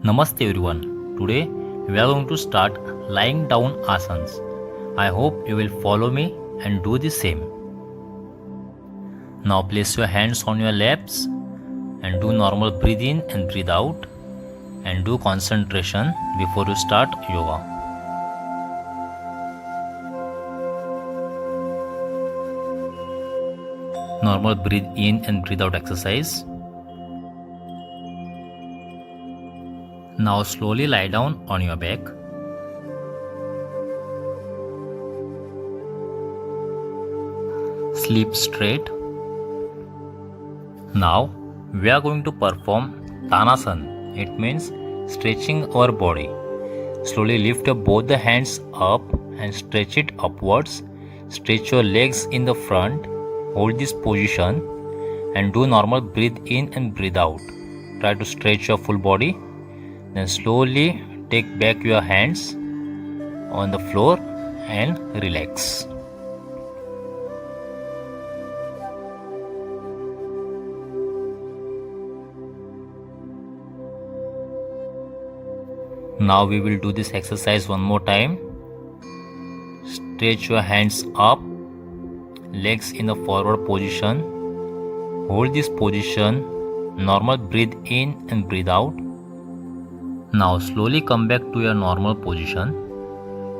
Namaste everyone. Today we are going to start lying down asanas. I hope you will follow me and do the same. Now place your hands on your laps and do normal breathe in and breathe out and do concentration before you start yoga. Normal breathe in and breathe out exercise. Now slowly lie down on your back. Sleep straight. Now we are going to perform Tanasana. It means stretching our body. Slowly lift up both the hands up and stretch it upwards. Stretch your legs in the front. Hold this position and do normal breathe in and breathe out. Try to stretch your full body. Then slowly take back your hands on the floor and relax. Now we will do this exercise one more time. Stretch your hands up, legs in the forward position. Hold this position. Normal breathe in and breathe out. Now slowly come back to your normal position.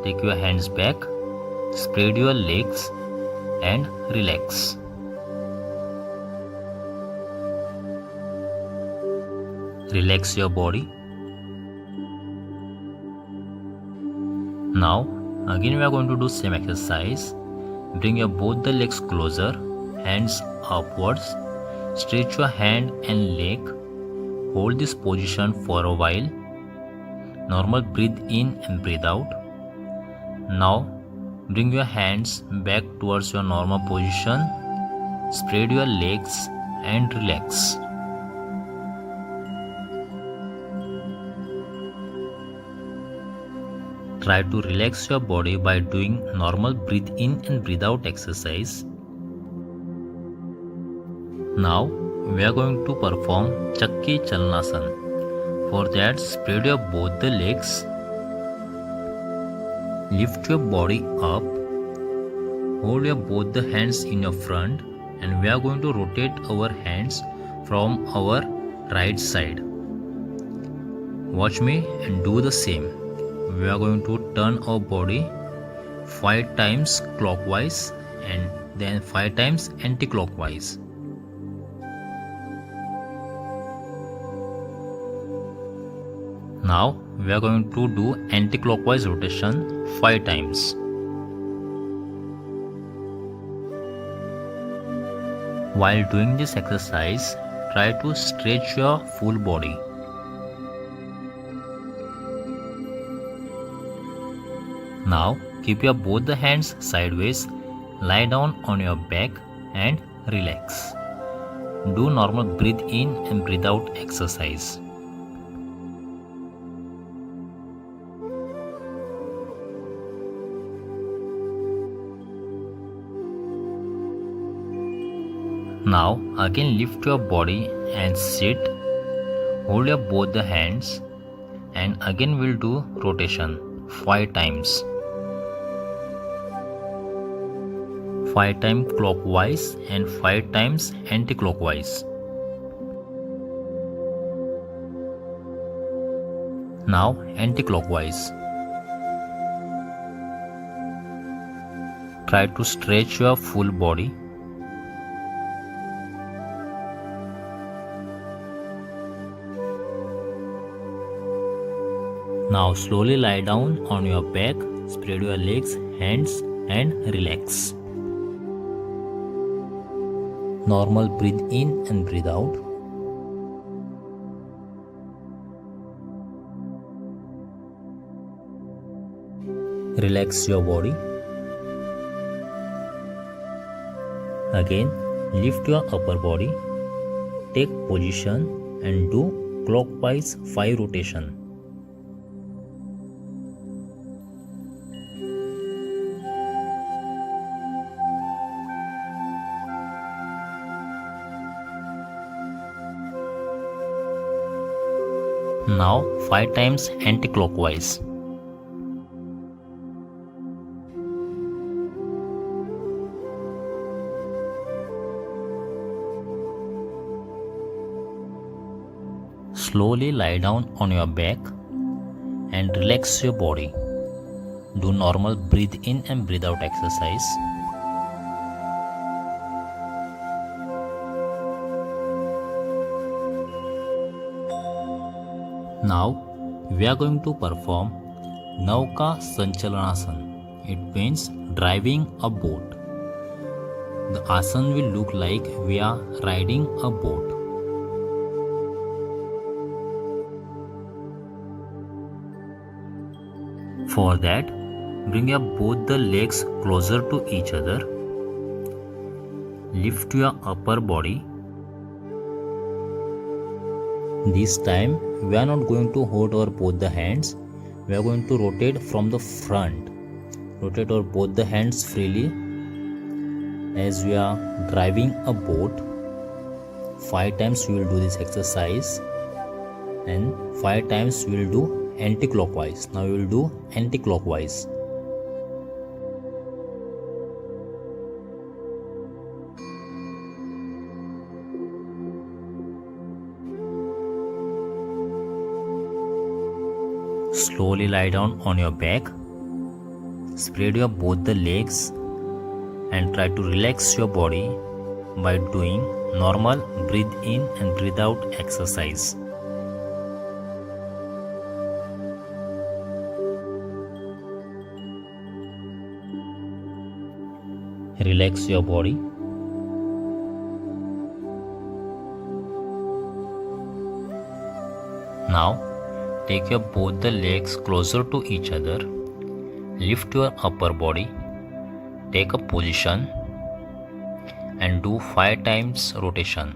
Take your hands back, spread your legs and relax. Relax your body. Now again we are going to do same exercise. Bring your both the legs closer, hands upwards. Stretch your hand and leg. Hold this position for a while. Normal breathe in and breathe out. Now bring your hands back towards your normal position. Spread your legs and relax. Try to relax your body by doing normal breathe in and breathe out exercise. Now we are going to perform Chakki Chalnasana. For that, spread your both the legs. Lift your body up. Hold your both the hands in your front and we are going to rotate our hands from our right side. Watch me and do the same. We are going to turn our body 5 times clockwise and then 5 times anti-clockwise. Now we are going to do anti-clockwise rotation 5 times. While doing this exercise, try to stretch your full body. Now keep your both the hands sideways, lie down on your back and relax. Do normal breathe in and breathe out exercise. Now again lift your body and sit. Hold your both the hands and again we'll do rotation 5 times. 5 times clockwise and 5 times anti-clockwise. Now anti-clockwise. Try to stretch your full body. Now slowly lie down on your back, spread your legs, hands and relax. Normal breathe in and breathe out. Relax your body. Again, lift your upper body. Take position and do clockwise 5 rotation. Now 5 times anti-clockwise. Slowly lie down on your back and relax your body. Do normal breathe in and breathe out exercise. Now we are going to perform Nauka Sanchalanasana. It means driving a boat. The asana will look like we are riding a boat. For that, bring up both the legs closer to each other. Lift your upper body. This time, we are not going to hold our both the hands. We are going to rotate from the front. Rotate our both the hands freely as we are driving a boat. 5 times we will do this exercise and 5 times we will do anti-clockwise. Now we will do anti-clockwise. Slowly lie down on your back. Spread your both the legs and try to relax your body by doing normal breathe in and breathe out exercise. Relax your body. Now take your both the legs closer to each other. Lift your upper body. Take a position and do 5 times rotation.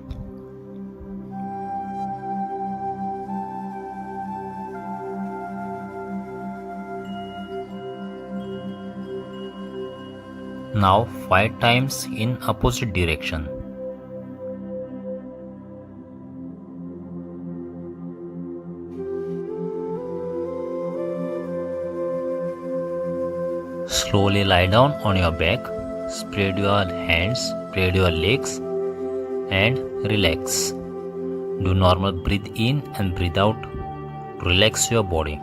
Now 5 times in opposite direction. Slowly lie down on your back, spread your hands, spread your legs and relax. Do normal breathe in and breathe out to relax your body.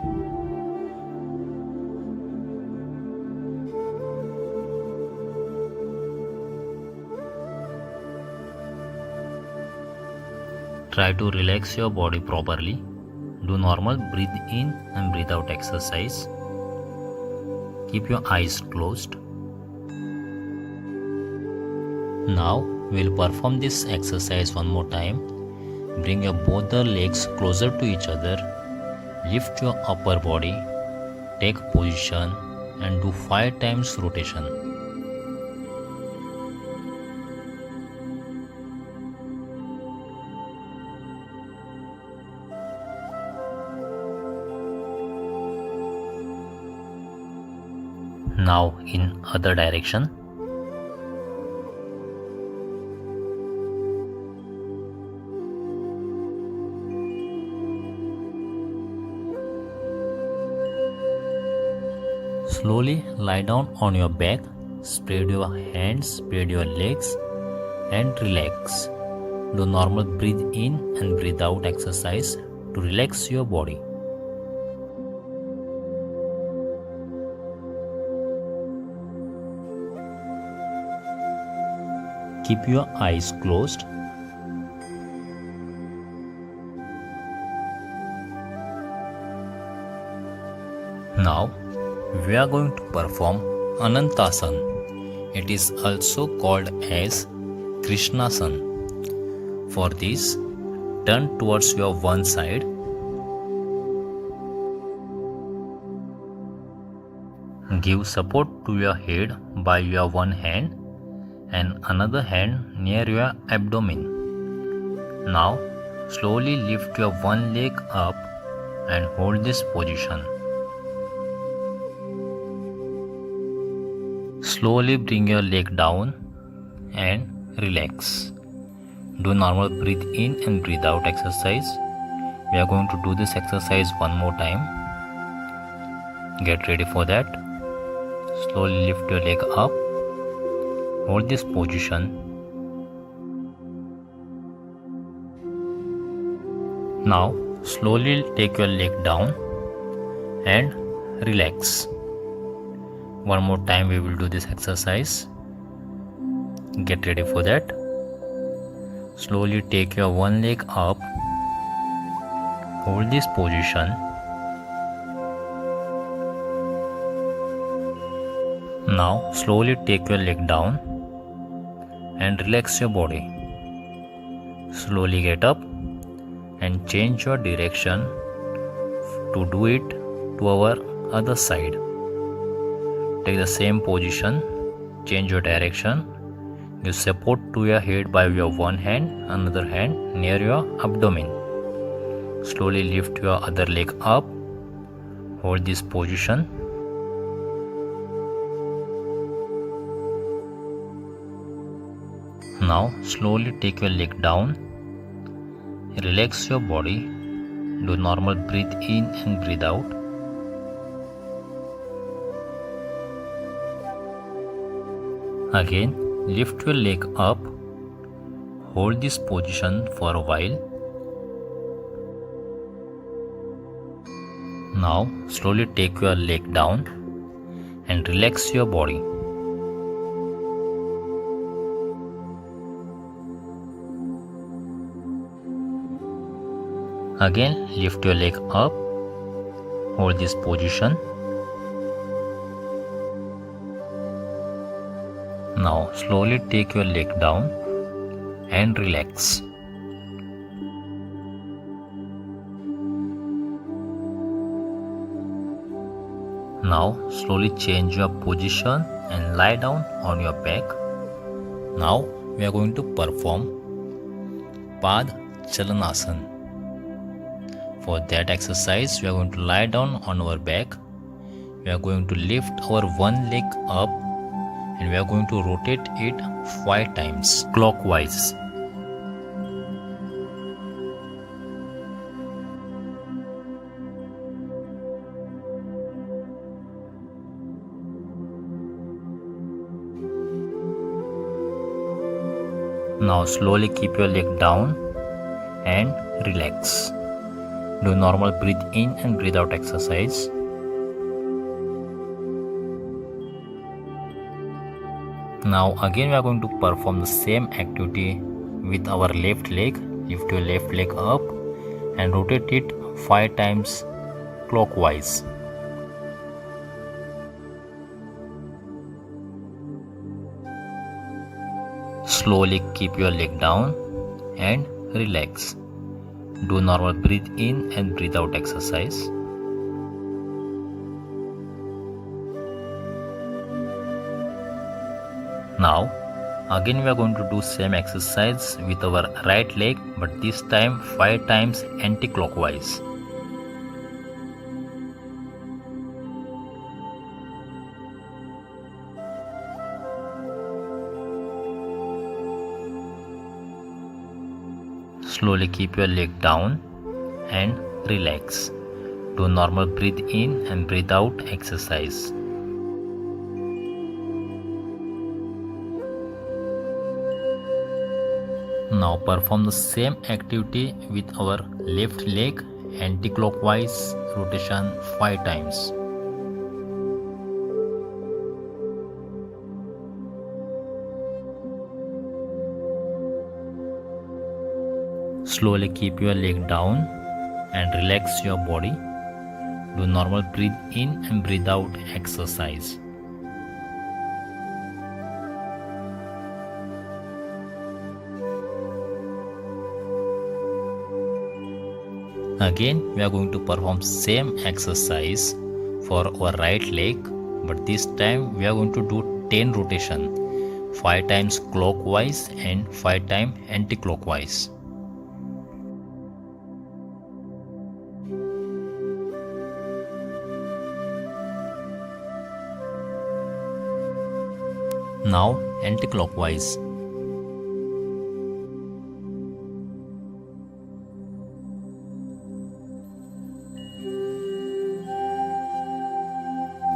Try to relax your body properly. Do normal breathe in and breathe out exercise. Keep your eyes closed. Now we'll perform this exercise one more time. Bring your both the legs closer to each other. Lift your upper body. Take position and do 5 times rotation. Now in other direction. Slowly lie down on your back, spread your hands, spread your legs and relax. Do normal breathe in and breathe out exercise to relax your body. Keep your eyes closed. Now we are going to perform Anantasana. It is also called as Krishnasana. For this, turn towards your one side. Give support to your head by your one hand and another hand near your abdomen. Now slowly lift your one leg up and hold this position. Slowly bring your leg down and relax. Do normal breathe in and breathe out exercise. We are going to do this exercise one more time. Get ready for that. Slowly lift your leg up. Hold this position. Now slowly take your leg down and relax. One more time we will do this exercise. Get ready for that. Slowly take your one leg up. Hold this position. Now slowly take your leg down and relax your body. Slowly get up and change your direction to do it to our other side. Take the same position, change your direction. Give support to your head by your one hand, another hand near your abdomen. Slowly lift your other leg up. Hold this position. Now slowly take your leg down. Relax your body. Do normal breathe in and breathe out. Again, lift your leg up. Hold this position for a while. Now slowly take your leg down and relax your body. Again, lift your leg up. Hold this position. Now slowly take your leg down and relax. Now slowly change your position and lie down on your back. Now we are going to perform Pad Chalanasana. For that exercise, we are going to lie down on our back. We are going to lift our one leg up and we are going to rotate it 5 times clockwise. Now slowly keep your leg down and relax. Do normal breathe in and breathe out exercise. Now again we are going to perform the same activity with our left leg. Lift your left leg up and rotate it 5 times clockwise. Slowly keep your leg down and relax. Do normal breathe in and breathe out exercise. Now again we are going to do same exercise with our right leg, but this time 5 times anti-clockwise. Slowly keep your leg down and relax. Do normal breathe in and breathe out exercise. Now perform the same activity with our left leg, anti-clockwise rotation 5 times. Slowly keep your leg down and relax your body. Do normal breathe in and breathe out exercise. Again we are going to perform same exercise for our right leg, but this time we are going to do 10 rotation, 5 times clockwise and 5 times anti-clockwise. Now anti-clockwise.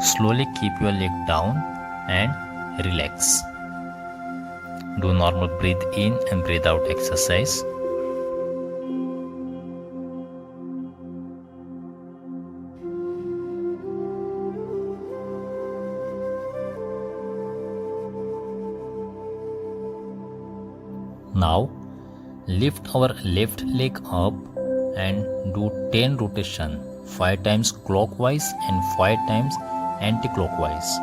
Slowly keep your leg down and relax. Do normal breathe in and breathe out exercise. Now lift our left leg up and do 10 rotation, 5 times clockwise and 5 times anti-clockwise.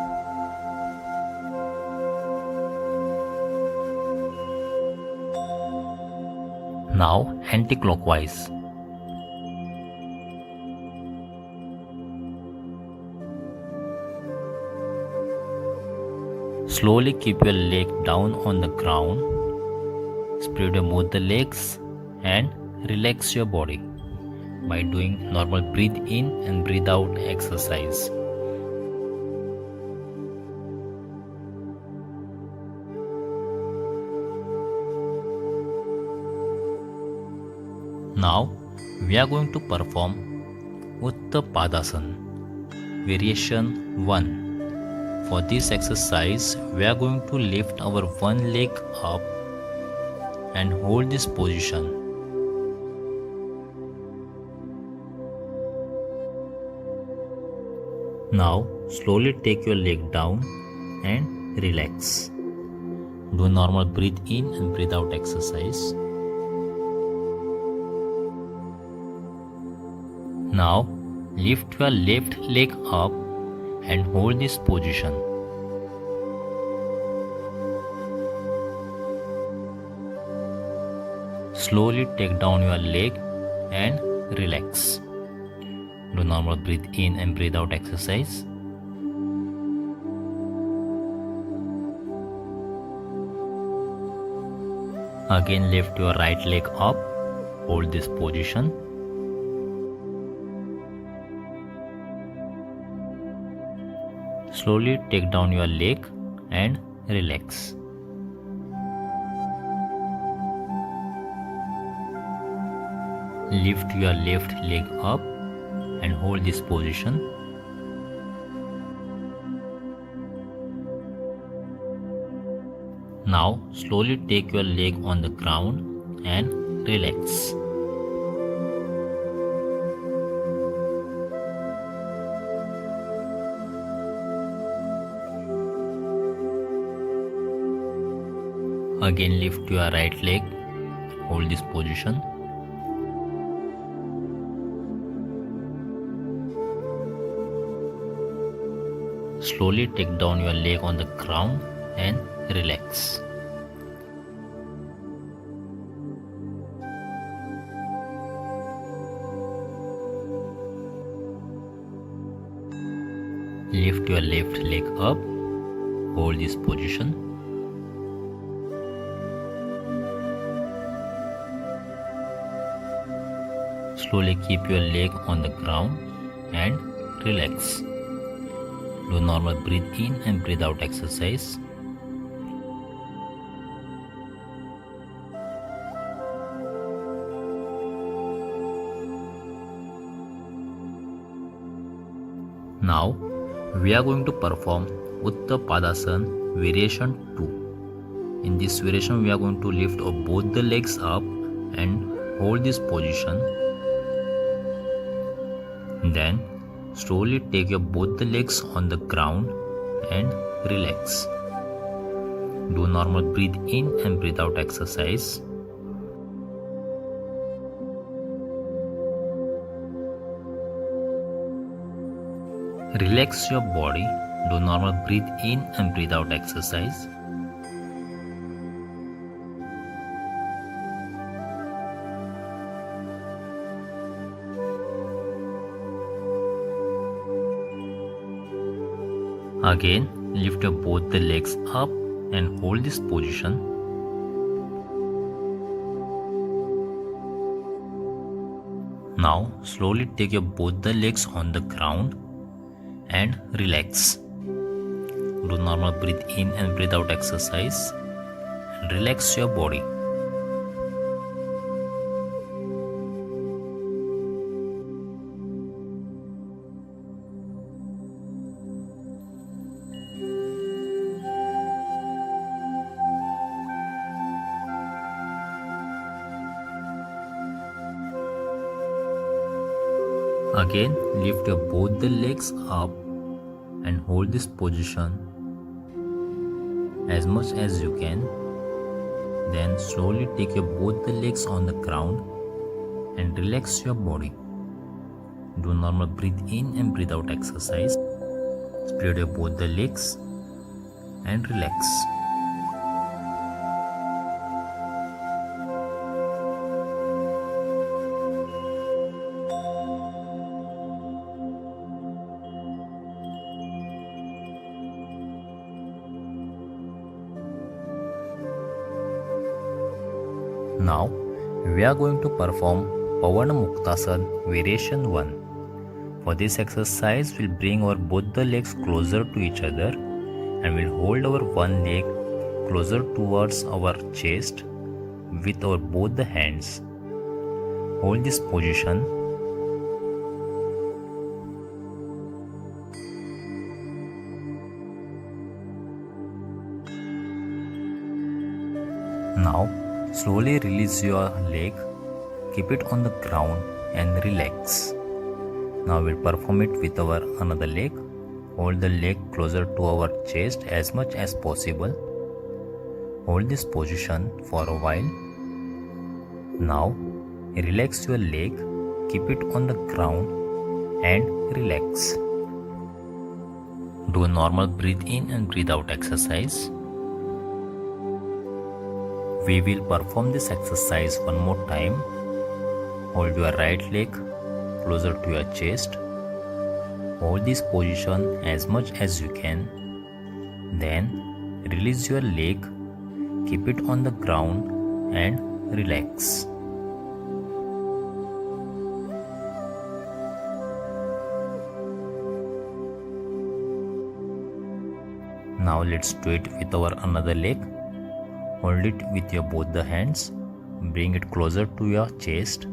Now anti-clockwise. Slowly keep your leg down on the ground. Spread both the legs and relax your body by doing normal breathe in and breathe out exercise. Now we are going to perform Utthapadasan variation 1. For this exercise we are going to lift our one leg up and hold this position. Now slowly take your leg down and relax. Do normal breathe in and breathe out exercise. Now lift your left leg up and hold this position. Slowly take down your leg and relax. Do normal breathe in and breathe out exercise. Again lift your right leg up, hold this position. Slowly take down your leg and relax. Lift your left leg up and hold this position. Now slowly take your leg on the ground and relax. Again lift your right leg, hold this position. Slowly take down your leg on the ground and relax. Lift your left leg up, hold this position. Slowly keep your leg on the ground and relax. Do normal breathe in and breathe out exercise. Now we are going to perform Utthapadasan variation 2. In this variation we are going to lift up both the legs up and hold this position. Then slowly take your both the legs on the ground and relax. Do normal breathe in and breathe out exercise. Relax your body. Do normal breathe in and breathe out exercise. Again, lift up both the legs up and hold this position. Now, slowly take your both the legs on the ground and relax. Do normal breathe in and breathe out exercise. Relax your body. Again, lift your both the legs up and hold this position as much as you can. Then slowly take your both the legs on the ground and relax your body. Do normal breathe in and breathe out exercise. Spread your both the legs and relax. Now we are going to perform Pavana Muktasana Variation 1. For this exercise, we'll bring our both the legs closer to each other and we'll hold our one leg closer towards our chest with our both the hands. Hold this position. Now slowly release your leg, keep it on the ground and relax. Now we'll perform it with our another leg. Hold the leg closer to our chest as much as possible. Hold this position for a while. Now relax your leg, keep it on the ground and relax. Do a normal breathe in and breathe out exercise. We will perform this exercise one more time. Hold your right leg closer to your chest. Hold this position as much as you can. Then release your leg, keep it on the ground and relax. Now let's do it with our another leg. Hold it with your both the hands. Bring it closer to your chest.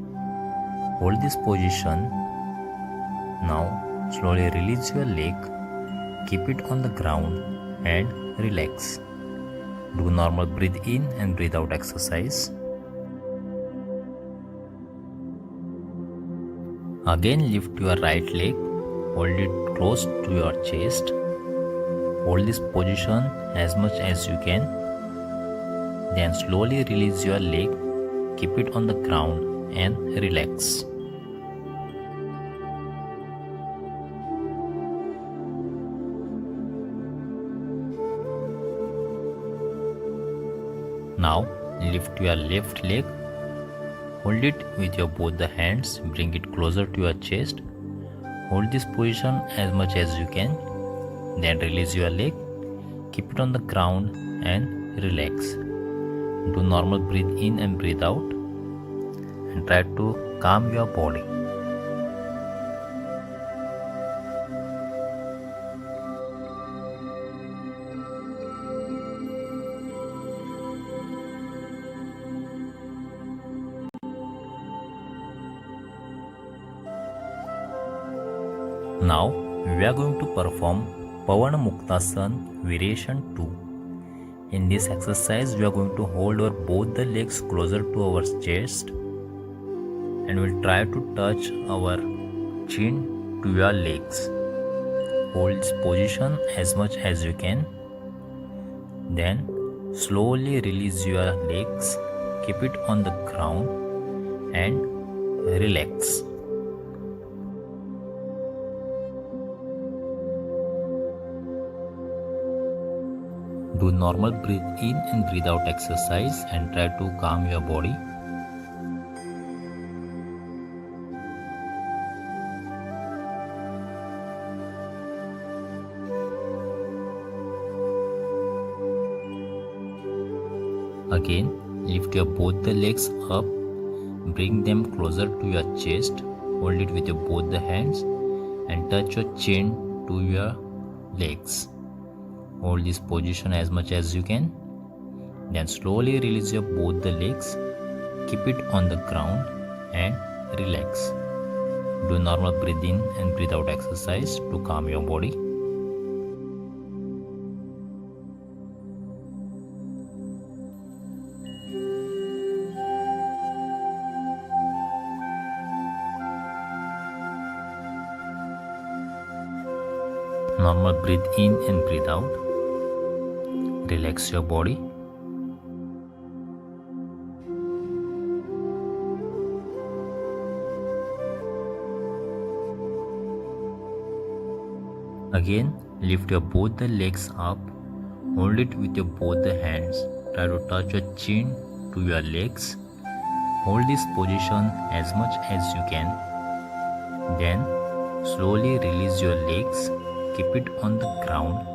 Hold this position. Now slowly release your leg. Keep it on the ground and relax. Do normal breathe in and breathe out exercise. Again lift your right leg. Hold it close to your chest. Hold this position as much as you can. Then slowly release your leg, keep it on the ground and relax. Now lift your left leg, hold it with your both the hands, bring it closer to your chest. Hold this position as much as you can. Then release your leg, keep it on the ground and relax. Do normal breathe in and breathe out and try to calm your body. Now we are going to perform Pavana Muktasana Variation 2. In this exercise, we are going to hold our both the legs closer to our chest and we'll try to touch our chin to your legs. Hold this position as much as you can. Then slowly release your legs, keep it on the ground and relax. Do normal breathe in and breathe out exercise and try to calm your body. Again, lift your both the legs up, bring them closer to your chest, hold it with your both the hands and touch your chin to your legs. Hold this position as much as you can. Then slowly release your both the legs, keep it on the ground and relax. Do normal breathe in and breathe out exercise to calm your body. Normal breathe in and breathe out. Relax your body. Again, lift your both the legs up. Hold it with your both the hands. Try to touch your chin to your legs. Hold this position as much as you can. Then slowly release your legs. Keep it on the ground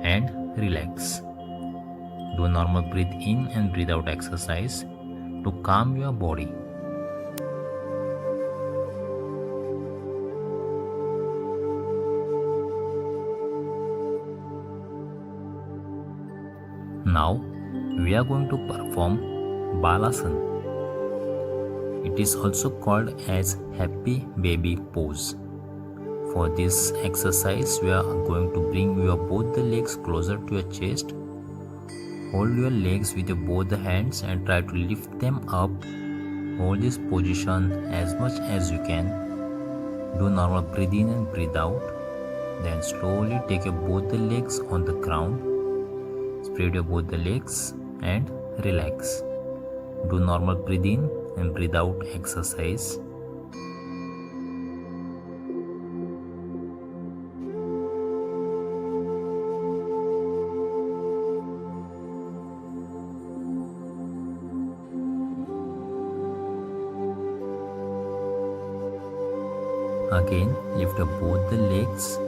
and relax. Do normal breathe in and breathe out exercise to calm your body. Now we are going to perform Balasana. It is also called as happy baby pose. For this exercise, we are going to bring your both the legs closer to your chest. Hold your legs with your both the hands and try to lift them up. Hold this position as much as you can. Do normal breathe in and breathe out. Then slowly take your both the legs on the ground. Spread your both the legs and relax. Do normal breathe in and breathe out exercise. Again, lift up both the legs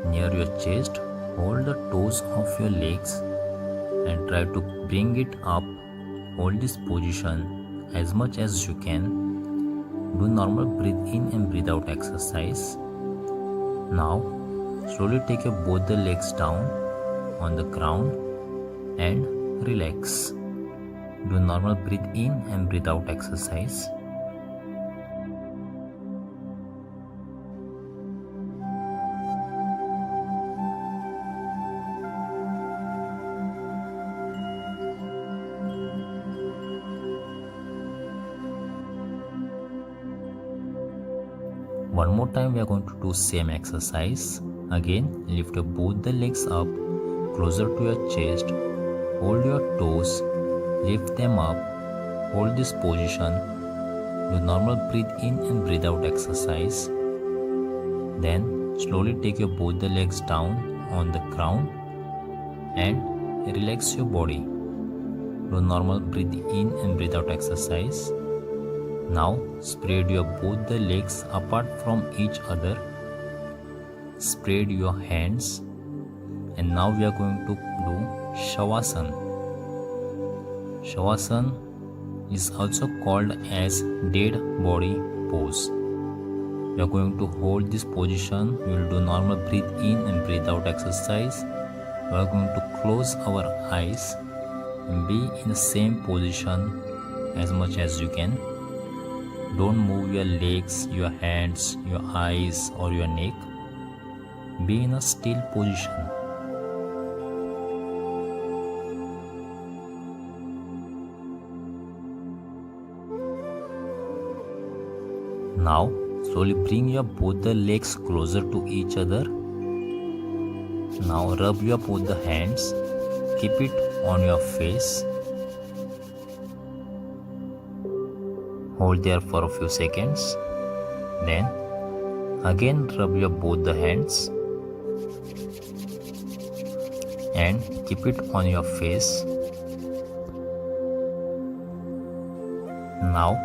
near your chest. Hold the toes of your legs and try to bring it up. Hold this position as much as you can. Do normal breathe in and breathe out exercise. Now, slowly take your both the legs down on the ground and relax. Do normal breathe in and breathe out exercise. One more time we are going to do same exercise. Again, lift up both the legs up closer to your chest. Hold your toes, lift them up, hold this position. Do normal breathe in and breathe out exercise. Then slowly take your both the legs down on the ground and relax your body. Do normal breathe in and breathe out exercise. Now spread your both the legs apart from each other. Spread your hands, and now we are going to do Shavasana. Shavasana is also called as dead body pose. We are going to hold this position. We will do normal breathe in and breathe out exercise. We are going to close our eyes and be in the same position as much as you can. Don't move your legs, your hands, your eyes or your neck. Be in a still position. Now slowly bring your both the legs closer to each other. Now rub your both the hands. Keep it on your face. Hold there for a few seconds. Then again rub your both the hands and keep it on your face. Now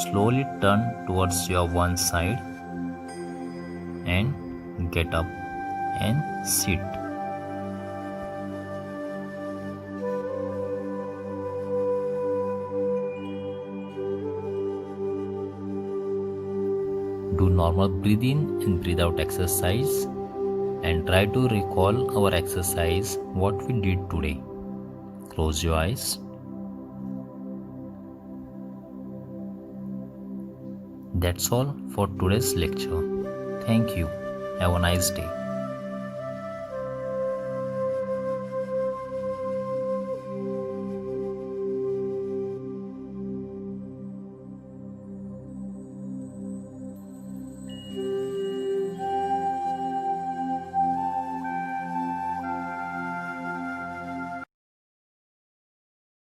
slowly turn towards your one side and get up and sit. Do normal breathe in and breathe out exercise and try to recall our exercise, what we did today. Close your eyes. That's all for today's lecture. Thank you. Have a nice day.